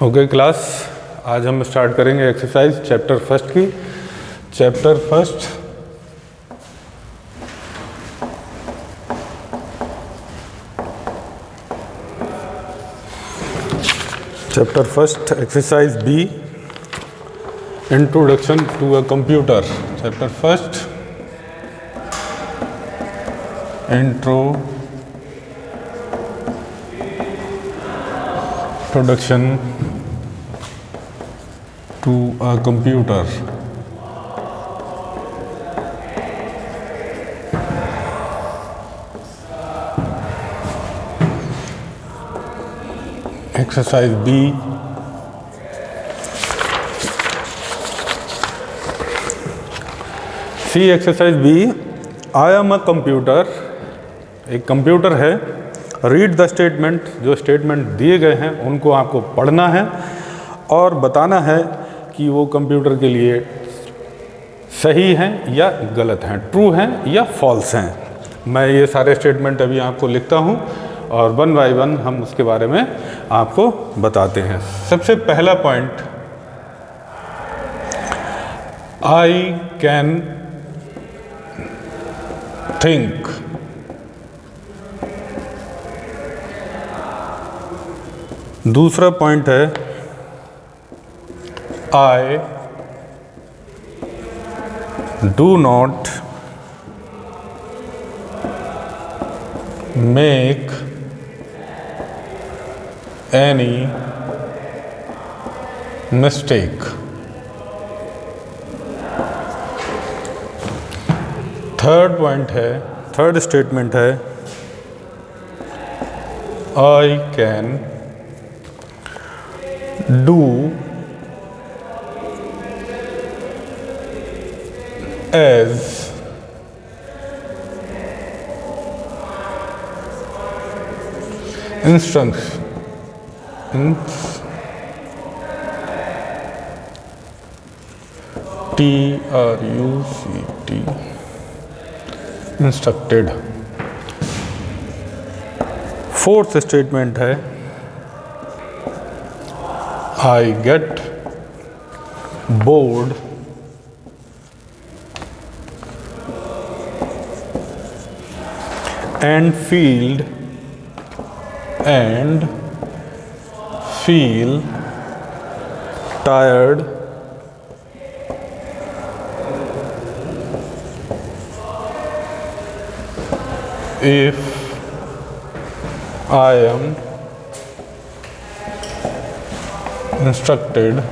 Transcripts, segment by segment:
Okay class, आज हम start करेंगे एक्सरसाइज चैप्टर फर्स्ट की। Chapter first exercise B, introduction to a computer. Chapter first, introduction to a computer। Exercise B, C exercise B, I am a computer. एक computer है। Read the statement, जो statement दिए गए हैं उनको आपको पढ़ना है और बताना है कि वो कंप्यूटर के लिए सही हैं या गलत हैं, ट्रू हैं या फॉल्स हैं। मैं ये सारे स्टेटमेंट अभी आपको लिखता हूँ और वन बाय वन हम उसके बारे में आपको बताते हैं। सबसे पहला पॉइंट, आई कैन थिंक। दूसरा पॉइंट है, I do not make any mistake। Third point है, थर्ड स्टेटमेंट है, I can do as instructed, instructed। Fourth statement है, I get bored and feel tired if I am instructed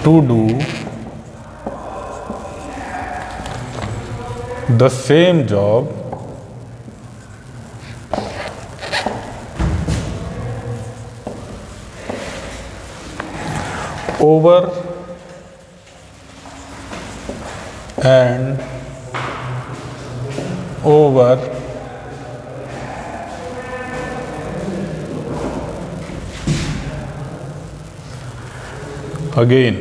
to do the same job over and over again।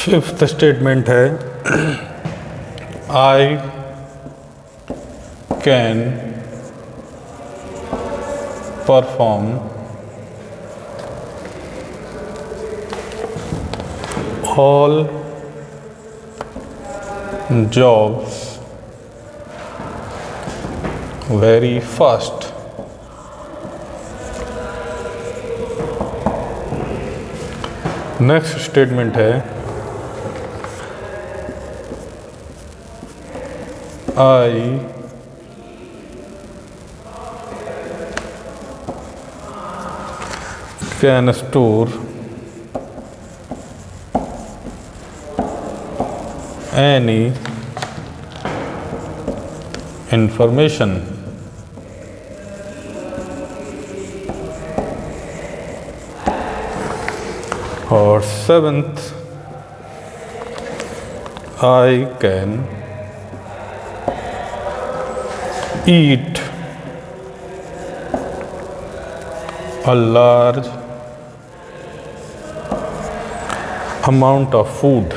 Fifth statement है, I can perform all jobs very fast। Next statement है, I can store any information। और seventh, I can eat a large amount of food.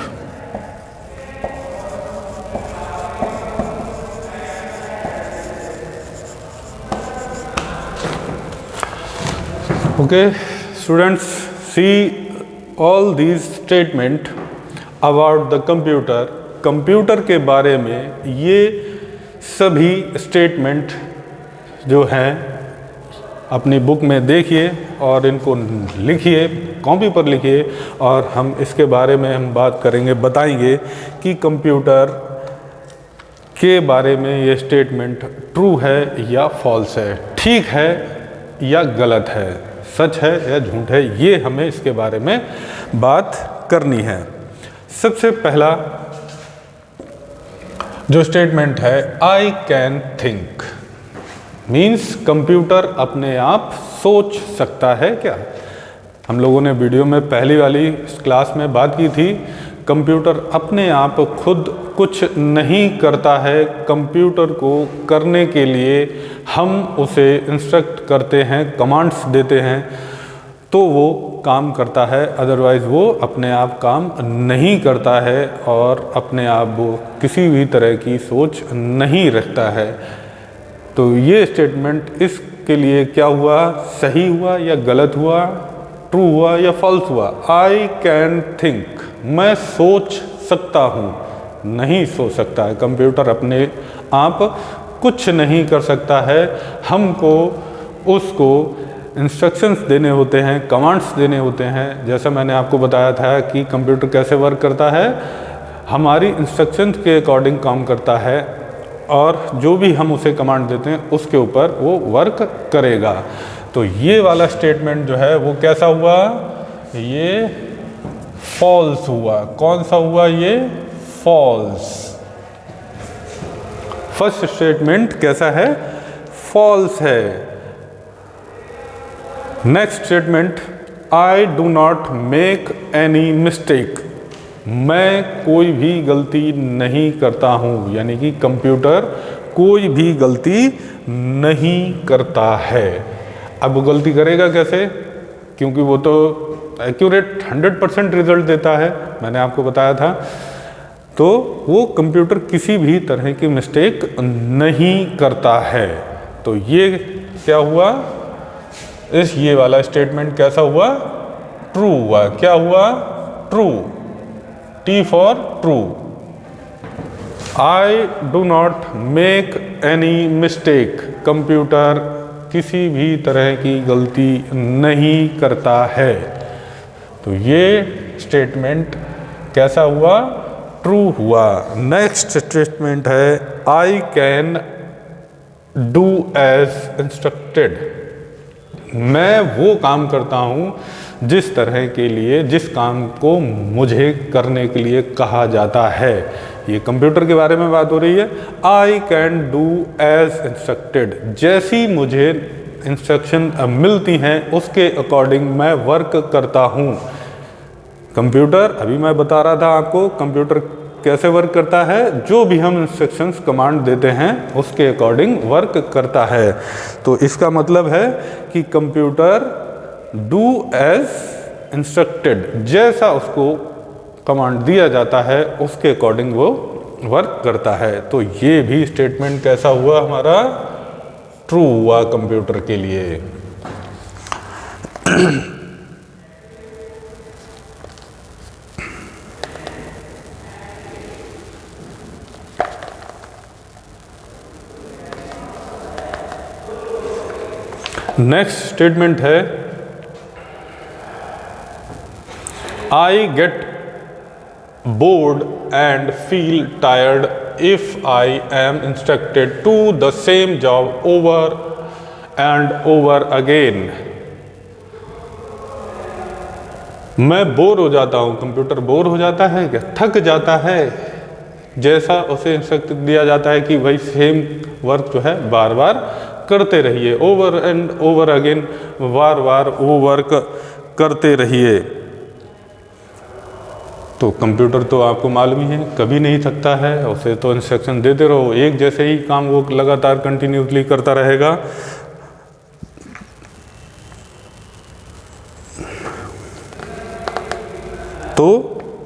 Okay, students, see all these statement about the computer. Computer के बारे में ये सभी statement जो हैं अपनी बुक में देखिए और इनको लिखिए, कॉपी पर लिखिए, और हम इसके बारे में हम बात करेंगे, बताएंगे कि कंप्यूटर के बारे में ये स्टेटमेंट ट्रू है या फॉल्स है, ठीक है या गलत है, सच है या झूठ है, ये हमें इसके बारे में बात करनी है। सबसे पहला जो स्टेटमेंट है, I can think, means computer अपने आप सोच सकता है क्या। हम लोगों ने वीडियो में पहली वाली क्लास में बात की थी, कंप्यूटर अपने आप खुद कुछ नहीं करता है। कंप्यूटर को करने के लिए हम उसे इंस्ट्रक्ट करते हैं, कमांड्स देते हैं, तो वो काम करता है, अदरवाइज़ वो अपने आप काम नहीं करता है और अपने आप वो किसी भी तरह की सोच नहीं रखता है। तो ये स्टेटमेंट इसके लिए क्या हुआ, सही हुआ या गलत हुआ, ट्रू हुआ या फॉल्स हुआ। आई कैन थिंक, मैं सोच सकता हूँ, नहीं सोच सकता है। कंप्यूटर अपने आप कुछ नहीं कर सकता है, हमको उसको इंस्ट्रक्शंस देने होते हैं, कमांड्स देने होते हैं। जैसा मैंने आपको बताया था कि कंप्यूटर कैसे वर्क करता है, हमारी इंस्ट्रक्शंस के अकॉर्डिंग काम करता है और जो भी हम उसे कमांड देते हैं उसके ऊपर वो वर्क करेगा। तो ये वाला स्टेटमेंट जो है वो कैसा हुआ, ये फॉल्स हुआ। कौन सा हुआ, ये फॉल्स। फर्स्ट स्टेटमेंट कैसा है, फॉल्स है। Next statement, I do not make any mistake, मैं कोई भी गलती नहीं करता हूँ, यानी कि कंप्यूटर कोई भी गलती नहीं करता है। अब वो गलती करेगा कैसे, क्योंकि वो तो एक्यूरेट 100% रिजल्ट देता है, मैंने आपको बताया था। तो वो कंप्यूटर किसी भी तरह की मिस्टेक नहीं करता है। तो ये क्या हुआ, ये वाला स्टेटमेंट कैसा हुआ, ट्रू हुआ। क्या हुआ, true. T for true. I do not make any mistake, computer किसी भी तरह की गलती नहीं करता है। तो ये स्टेटमेंट कैसा हुआ, ट्रू हुआ। नेक्स्ट स्टेटमेंट है, I can do as instructed, मैं वो काम करता हूँ जिस तरह के लिए, जिस काम को मुझे करने के लिए कहा जाता है। ये कंप्यूटर के बारे में बात हो रही है। I can do as instructed, जैसी मुझे इंस्ट्रक्शन मिलती हैं उसके अकॉर्डिंग मैं वर्क करता हूँ। कंप्यूटर, अभी मैं बता रहा था आपको कंप्यूटर कैसे वर्क करता है, जो भी हम इंस्ट्रक्शंस कमांड देते हैं उसके अकॉर्डिंग वर्क करता है। तो इसका मतलब है कि कंप्यूटर डू एज इंस्ट्रक्टेड, जैसा उसको कमांड दिया जाता है उसके अकॉर्डिंग वो वर्क करता है। तो ये भी स्टेटमेंट कैसा हुआ, हमारा ट्रू हुआ कंप्यूटर के लिए। नेक्स्ट स्टेटमेंट है, I get bored and feel tired if I am instructed to the same job over and over again. मैं बोर हो जाता हूँ, कंप्यूटर बोर हो जाता है क्या, थक जाता है, जैसा उसे इंस्ट्रक्ट दिया जाता है कि भाई सेम वर्क जो है बार बार करते रहिए, ओवर एंड ओवर अगेन, बार बार वो वर्क करते रहिए। तो कंप्यूटर तो आपको मालूम ही है कभी नहीं थकता है, उसे तो इंस्ट्रक्शन देते रहो, एक जैसे ही काम वो लगातार कंटिन्यूसली करता रहेगा। तो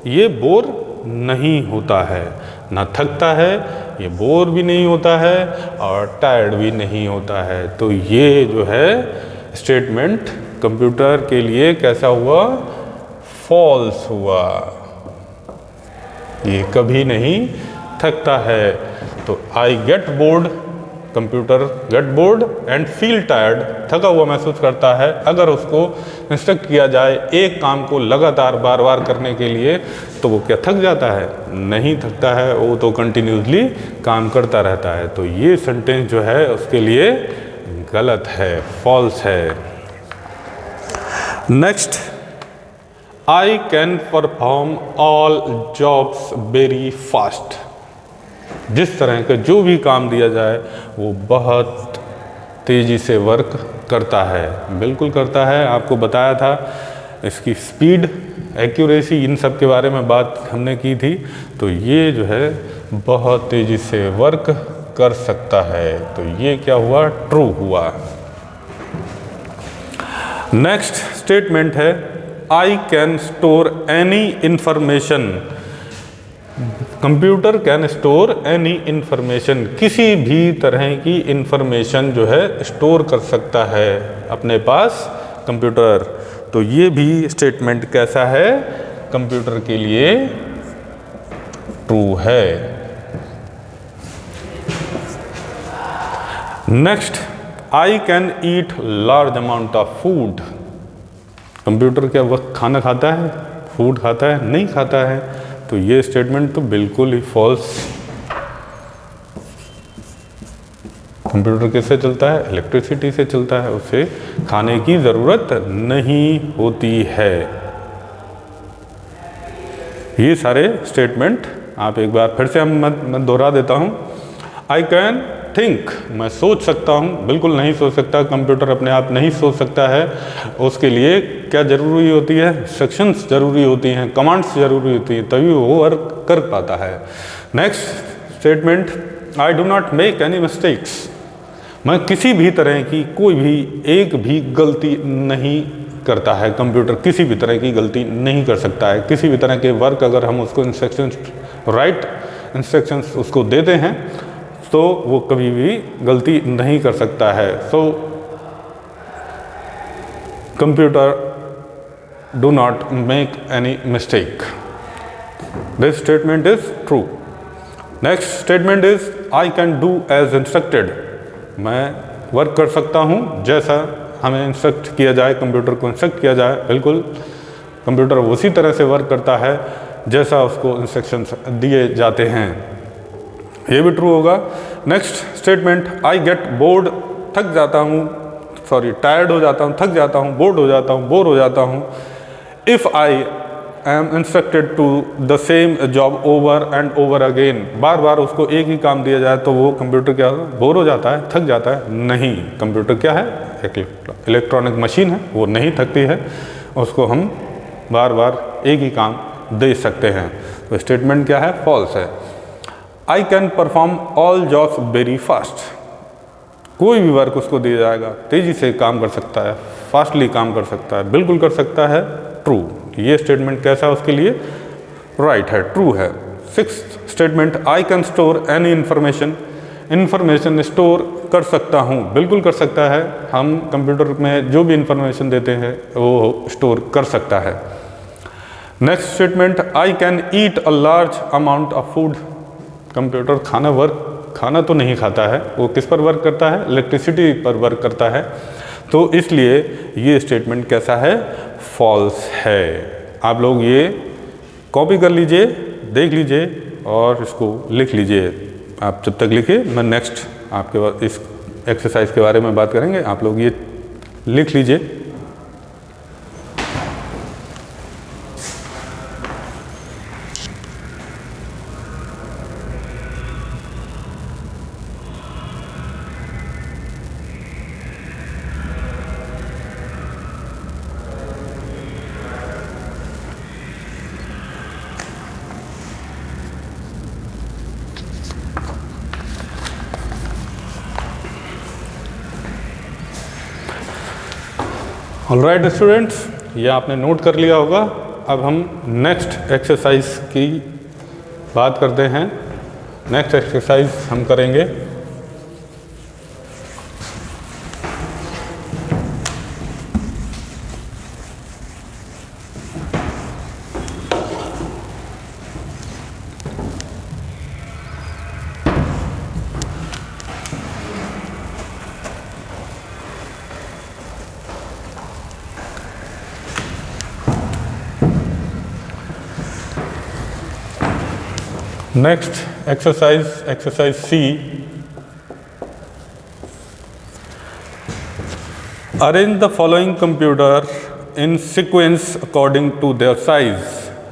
ये बोर नहीं होता है, ना थकता है, ये बोर भी नहीं होता है और टायर्ड भी नहीं होता है। तो ये जो है स्टेटमेंट कंप्यूटर के लिए कैसा हुआ, फॉल्स हुआ। ये कभी नहीं थकता है। तो आई get board, computer gate bored and feel tired, थका हुआ महसूस करता है। अगर उसको इंस्ट्रक्ट किया जाए एक काम को लगातार बार बार करने के लिए, तो वो क्या थक जाता है? नहीं थकता है, वो तो कंटिन्यूसली काम करता रहता है। तो ये सेंटेंस जो है उसके लिए गलत है, फॉल्स है। Next, I can perform all jobs very fast. जिस तरह का जो भी काम दिया जाए वो बहुत तेज़ी से वर्क करता है, बिल्कुल करता है। आपको बताया था इसकी स्पीड, एक्यूरेसी, इन सब के बारे में बात हमने की थी। तो ये जो है बहुत तेज़ी से वर्क कर सकता है। तो ये क्या हुआ, ट्रू हुआ। नेक्स्ट स्टेटमेंट है I can store any information. Computer can store any information, किसी भी तरह की इंफॉर्मेशन जो है स्टोर कर सकता है अपने पास कंप्यूटर। तो ये भी स्टेटमेंट कैसा है, कंप्यूटर के लिए ट्रू है। Next, I can eat large amount of food. Computer क्या वक्त खाना खाता है, फूड खाता है? नहीं खाता है। तो ये स्टेटमेंट तो बिल्कुल ही फॉल्स। कंप्यूटर किससे चलता है? इलेक्ट्रिसिटी से चलता है, उसे खाने की ज़रूरत नहीं होती है। ये सारे स्टेटमेंट आप एक बार फिर से मैं दोहरा देता हूँ। आई कैन थिंक, मैं सोच सकता हूँ, बिल्कुल नहीं सोच सकता। कंप्यूटर अपने आप नहीं सोच सकता है। उसके लिए क्या ज़रूरी होती है? इंस्ट्रक्शंस ज़रूरी होती हैं, कमांड्स ज़रूरी होती हैं, तभी वो वर्क कर पाता है। Next statement, I do not make any mistakes. मैं किसी भी तरह की कोई भी एक भी गलती नहीं करता है। कंप्यूटर किसी भी तरह की गलती नहीं कर सकता है। किसी भी तरह के वर्क अगर हम उसको इंस्ट्रक्शंस, राइट इंस्ट्रक्शंस उसको देते हैं, तो वो कभी भी गलती नहीं कर सकता है। So computer do not make any mistake. This statement is true. Next statement is I can do as instructed. मैं वर्क कर सकता हूँ जैसा हमें इंस्ट्रक्ट किया जाए, कंप्यूटर को इंस्ट्रक्ट किया जाए। बिल्कुल कंप्यूटर उसी तरह से वर्क करता है जैसा उसको इंस्ट्रक्शंस दिए जाते हैं। ये भी ट्रू होगा। नेक्स्ट स्टेटमेंट, आई गेट बोर्ड, थक जाता हूँ, सॉरी टायर्ड हो जाता हूँ, थक जाता हूँ, बोर्ड हो जाता हूँ, बोर हो जाता हूँ। If I am instructed to the same job over and over again, बार बार उसको एक ही काम दिया जाए तो वो कंप्यूटर क्या बोर हो जाता है, थक जाता है? नहीं, कंप्यूटर क्या है, एक इलेक्ट्रॉनिक मशीन है, वो नहीं थकती है। उसको हम बार बार एक ही काम दे सकते हैं। तो स्टेटमेंट क्या है, फॉल्स है। I can perform all jobs very fast. कोई भी वर्क उसको दिया जाएगा, तेज़ी से काम कर सकता है, फास्टली काम कर सकता है, बिल्कुल कर सकता है, ट्रू। ये स्टेटमेंट कैसा है उसके लिए, राइट है, ट्रू है। Sixth statement, I can store any information. Information store कर सकता हूँ, बिल्कुल कर सकता है। हम कंप्यूटर में जो भी इंफॉर्मेशन देते हैं वो स्टोर कर सकता है। Next statement, I can eat a large amount of food. Computer खाना तो नहीं खाता है, वो किस पर वर्क करता है, इलेक्ट्रिसिटी पर वर्क करता है। तो इसलिए ये स्टेटमेंट कैसा है, फॉल्स है। आप लोग ये कॉपी कर लीजिए, देख लीजिए और इसको लिख लीजिए। आप जब तक लिखे, मैं नेक्स्ट आपके बाद इस एक्सरसाइज के बारे में बात करेंगे। आप लोग ये लिख लीजिए। ऑलराइट स्टूडेंट्स, ये आपने नोट कर लिया होगा अब हम नेक्स्ट एक्सरसाइज की बात करते हैं। नेक्स्ट एक्सरसाइज हम करेंगे next exercise C. Arrange the following computer in sequence according to their size.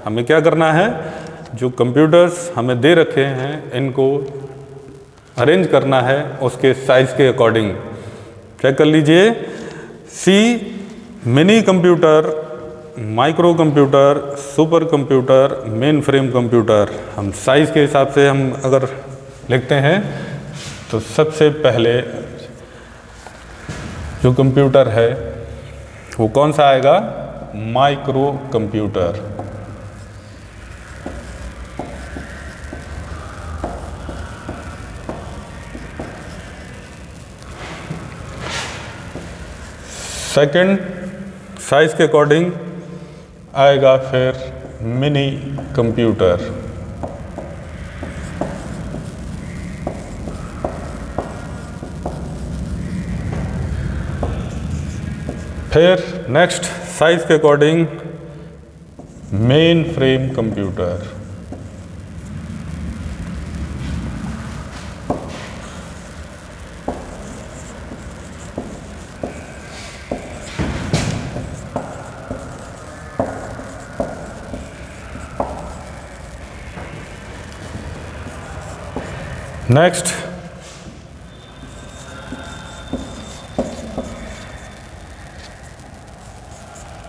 हमें क्या करना है, जो कंप्यूटर्स हमें दे रखे हैं इनको अरेंज करना है उसके साइज के अकॉर्डिंग। चेक कर लीजिए। See mini computer, micro computer, super computer, mainframe computer. हम साइज़ के हिसाब से हम अगर लिखते हैं तो सबसे पहले जो कंप्यूटर है वो कौन सा आएगा, माइक्रो कंप्यूटर। सेकंड साइज के अकॉर्डिंग आएगा फिर मिनी कंप्यूटर। फिर नेक्स्ट साइज के according mainframe computer. Next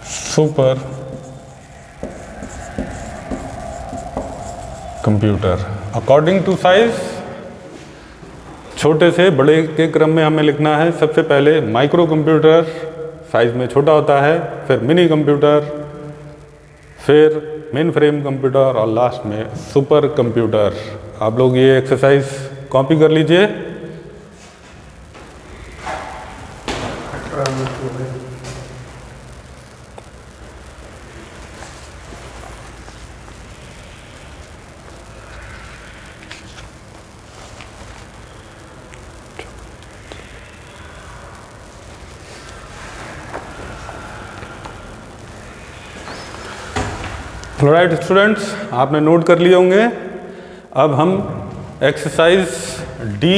super computer. According to size, छोटे से बड़े के क्रम में हमें लिखना है। सबसे पहले माइक्रो कंप्यूटर साइज में छोटा होता है, फिर मिनी कंप्यूटर, फिर मेन फ्रेम कंप्यूटर और लास्ट में सुपर कंप्यूटर। आप लोग ये एक्सरसाइज कॉपी कर लीजिए। राइट स्टूडेंट्स, आपने नोट कर लिए होंगे। अब हम एक्सरसाइज डी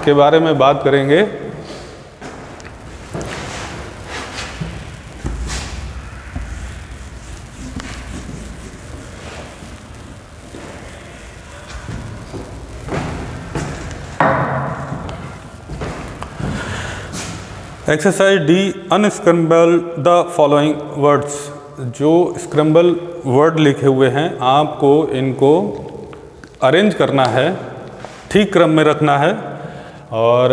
के बारे में बात करेंगे। Exercise D, unscramble the following words. जो स्क्रम्बल वर्ड लिखे हुए हैं आपको इनको अरेंज करना है, ठीक क्रम में रखना है और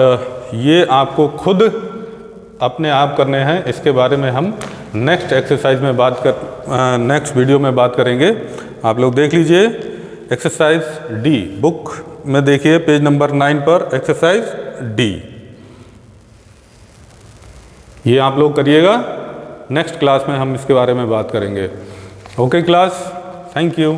ये आपको खुद अपने आप करने हैं। इसके बारे में हम नेक्स्ट एक्सरसाइज में नेक्स्ट वीडियो में बात करेंगे। आप लोग देख लीजिए एक्सरसाइज डी, बुक में देखिए पेज नंबर 9 पर एक्सरसाइज डी। ये आप लोग करिएगा। नेक्स्ट क्लास में हम इसके बारे में बात करेंगे। Okay class, thank you.